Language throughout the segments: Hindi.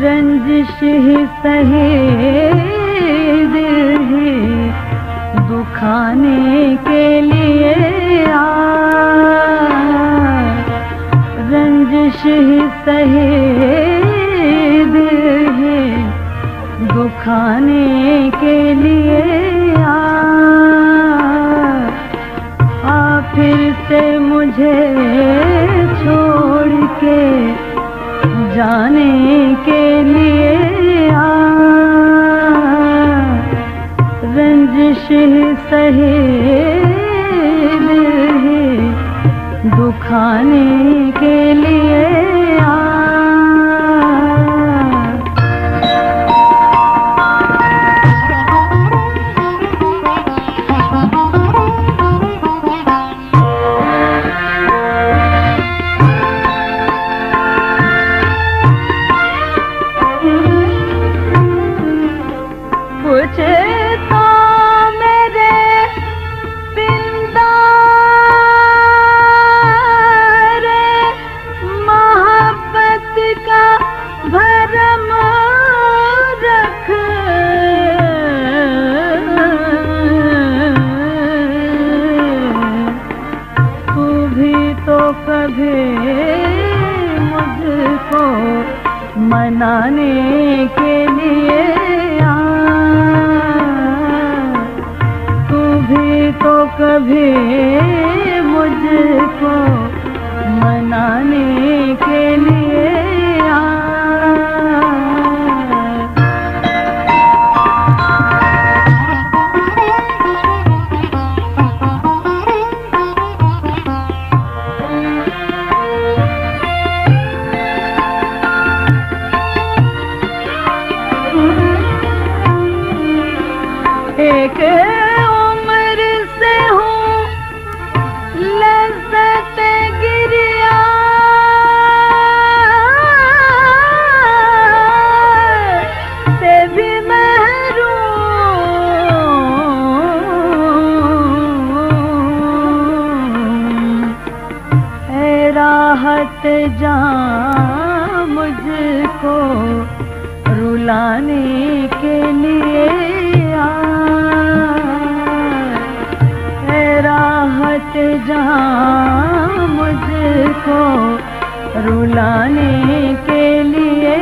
रंजिश ही सहे दिल ही दुखाने के लिए रंजिश ही सहे दिल ही दुखाने के लिए फिर से मुझे छोड़ के जाने के लिए रंजिश ही सहे दिल ही दुखाने के लिए कभी मुझको मनाने के लिए तू भी तो कभी मुझको मनाने के लिए एक उम्र से हूँ लज़्ज़त गिरिया से भी महरूम है राहत जहाँ मुझको रुलाने के लिए राहत जहाँ मुझको रुलाने के लिए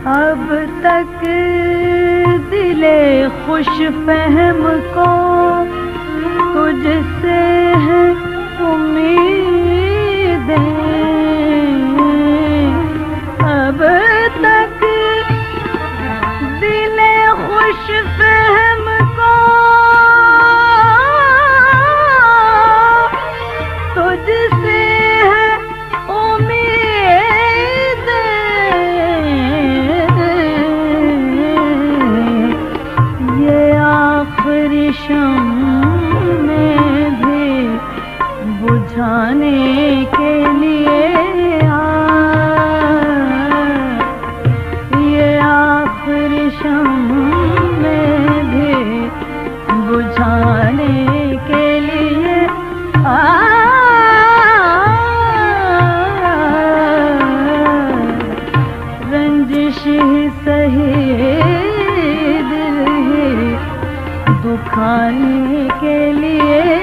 अब तक दिले खुश फहम को तुझसे है उम्मीदें अब तक दिले खुश फहम को तुझसे में भी बुझाने के लिए ये आखिरी शम में भी बुझाने के लिए रंजिश ही सही दिल ही दुखाने के लिए